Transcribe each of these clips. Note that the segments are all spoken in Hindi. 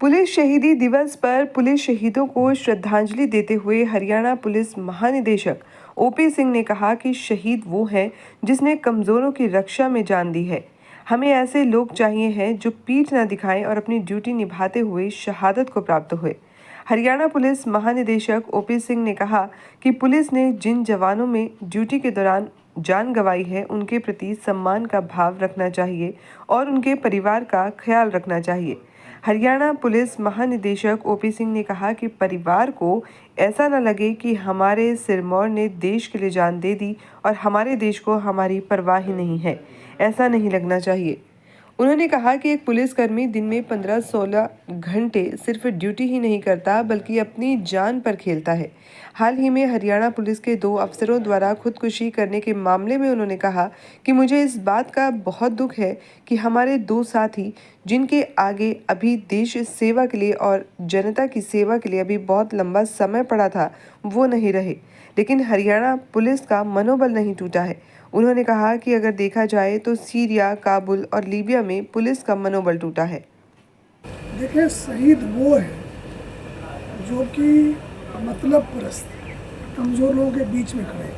पुलिस शहीदी दिवस पर पुलिस शहीदों को श्रद्धांजलि देते हुए हरियाणा पुलिस महानिदेशक ओपी सिंह ने कहा कि शहीद वो हैं जिसने कमज़ोरों की रक्षा में जान दी है। हमें ऐसे लोग चाहिए हैं जो पीठ न दिखाएं और अपनी ड्यूटी निभाते हुए शहादत को प्राप्त हुए। हरियाणा पुलिस महानिदेशक ओपी सिंह ने कहा कि पुलिस ने जिन जवानों में ड्यूटी के दौरान जान गंवाई है उनके प्रति सम्मान का भाव रखना चाहिए और उनके परिवार का ख्याल रखना चाहिए। हरियाणा पुलिस महानिदेशक ओपी सिंह ने कहा कि परिवार को ऐसा न लगे कि हमारे सिरमौर ने देश के लिए जान दे दी और हमारे देश को हमारी परवाह ही नहीं है, ऐसा नहीं लगना चाहिए। उन्होंने कहा कि एक पुलिसकर्मी दिन में 15-16 घंटे सिर्फ ड्यूटी ही नहीं करता बल्कि अपनी जान पर खेलता है। हाल ही में हरियाणा पुलिस के 2 अफसरों द्वारा खुदकुशी करने के मामले में उन्होंने कहा कि मुझे इस बात का बहुत दुख है कि हमारे 2 साथी जिनके आगे अभी देश सेवा के लिए और जनता की सेवा के लिए अभी बहुत लंबा समय पड़ा था, वो नहीं रहे, लेकिन हरियाणा पुलिस का मनोबल नहीं टूटा है। उन्होंने कहा कि अगर देखा जाए तो सीरिया, काबुल और लीबिया में पुलिस का मनोबल टूटा है। देखिए, शहीद वो है जो कि मतलब परस्त कमज़ोर लोगों के बीच में खड़े।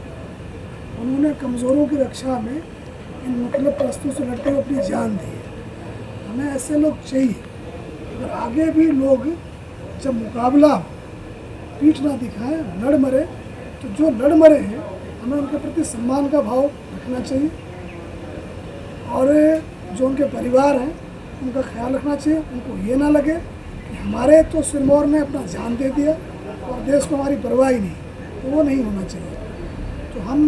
उन्होंने कमज़ोरों की रक्षा में इन मतलब परस्तों से लड़ते हुए अपनी जान दी है। हमें ऐसे लोग चाहिए। अगर आगे भी लोग जब मुकाबला हो, पीठ ना दिखाएं, लड़ मरे, तो जो लड़ मरे हैं हमें उनके प्रति सम्मान का भाव रखना चाहिए और जो उनके परिवार हैं उनका ख्याल रखना चाहिए। उनको ये ना लगे कि हमारे तो सिरमौर ने अपना जान दे दिया और देश को हमारी परवाह ही नहीं, तो वो नहीं होना चाहिए। तो हम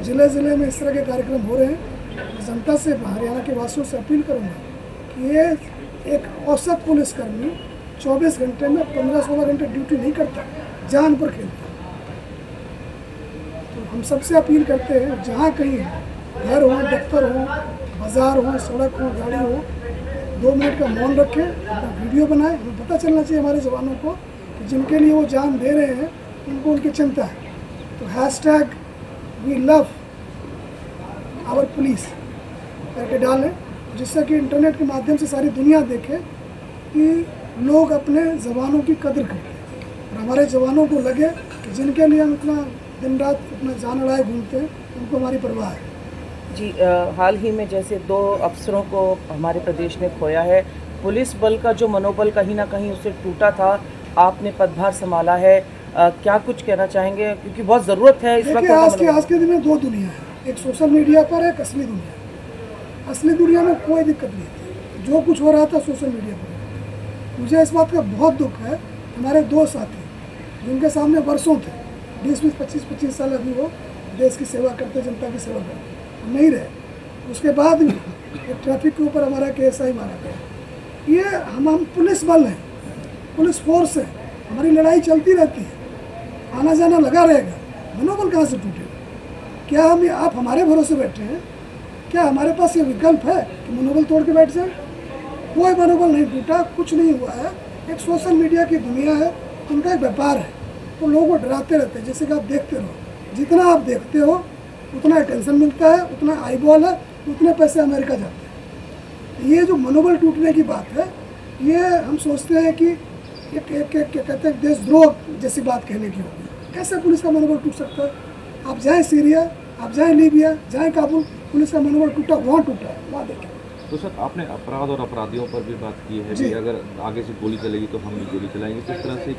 ज़िले में इस तरह के कार्यक्रम हो रहे हैं। जनता से, हरियाणा के वासियों से अपील करूँगा कि ये एक औसत पुलिसकर्मी 24 घंटे में 15-16 घंटे ड्यूटी नहीं करता, जान पर खेलता। तो हम सबसे अपील करते हैं, जहाँ कहीं घर हो, दफ्तर हो, बाज़ार हो, सड़क हो, गाड़ी हो, 2 मिनट का मौन रखें, अपना वीडियो बनाएं। हमें पता चलना चाहिए हमारे जवानों को कि जिनके लिए वो जान दे रहे हैं उनको उनकी चिंता है। तो #We love our police करके डालें, जिससे कि इंटरनेट के माध्यम से सारी दुनिया देखे कि लोग अपने जवानों की कदर करते हैं और हमारे जवानों को लगे कि जिनके लिए हम इतना दिन रात अपना जान उड़ाए घूमते हैं उनको हमारी परवाह है। जी, हाल ही में जैसे 2 अफसरों को हमारे प्रदेश ने खोया है, पुलिस बल का जो मनोबल कहीं ना कहीं उससे टूटा था, आपने पदभार संभाला है, क्या कुछ कहना चाहेंगे, क्योंकि बहुत ज़रूरत है इस वक्त। आज के दिन में 2 दुनिया है, एक सोशल मीडिया पर, एक असली दुनिया। असली दुनिया में कोई दिक्कत नहीं थी, जो कुछ हो रहा था सोशल मीडिया पर। मुझे इस बात का बहुत दुख है, हमारे 2 साथी जिनके सामने वर्षों थे, 20-20, 25-25 साल अभी वो देश की सेवा करते, जनता की सेवा करते, नहीं रहे। उसके बाद भी एक ट्रैफिक के ऊपर हमारा KSI मारा गया। ये हम पुलिस बल हैं, पुलिस फोर्स है, हमारी लड़ाई चलती रहती है, आना जाना लगा रहेगा। मनोबल कहाँ से टूटेगा? क्या आप हमारे भरोसे बैठे हैं? क्या हमारे पास ये विकल्प है कि मनोबल तोड़ के बैठ जाए? कोई मनोबल नहीं टूटा, कुछ नहीं हुआ है। एक सोशल मीडिया की दुनिया है, उनका एक व्यापार है, तो लोगों को डराते रहते हैं। जैसे कि आप देखते रहो, जितना आप देखते हो उतना अटेंशन मिलता है, उतना आईबॉल है, उतने पैसे अमेरिका जाते हैं। ये जो मनोबल टूटने की बात है, ये हम सोचते हैं कि क्या कहते हैं, देशद्रोह जैसी बात कहने की होगी। कैसे पुलिस का मनोबल टूट सकता है? आप जाएँ सीरिया, आप जाएँ लीबिया, जाएँ काबुल, पुलिस का मनोबल टूटा, वहाँ टूटा है, वहाँ देखें। तो सर, आपने अपराध और अपराधियों पर भी बात की है कि अगर आगे से गोली चलेगी तो हम भी गोली चलाएंगे। किस तरह से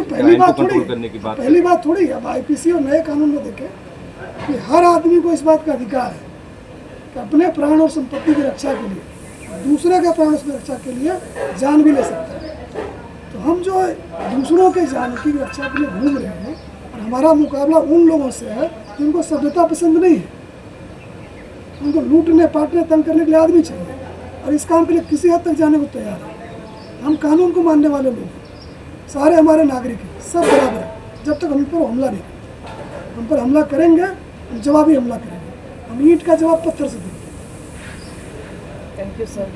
पहली बात थोड़ी करने की बात, पहली बात थोड़ी। अब IPC और नए कानून में देखें कि हर आदमी को इस बात का अधिकार है कि अपने प्राण और संपत्ति की रक्षा के लिए, दूसरे के प्राण की रक्षा के लिए जान भी ले सकता है। तो हम जो दूसरों के जान की रक्षा के लिए घूम रहे हैं, और हमारा मुकाबला उन लोगों से है जिनको सभ्यता पसंद नहीं है, उनको लूटने, पाटने, तंग करने के लिए आदमी चाहिए, और इस काम के लिए किसी हद तक जाने को तैयार है। हम कानून को मानने वाले लोग हैं, सारे हमारे नागरिक हैं, सब बराबर है। जब तक हम पर हमला नहीं करेंगे, हम पर हमला करेंगे, हम जवाबी हमला करेंगे, हम ईंट का जवाब पत्थर से देंगे। Thank you sir.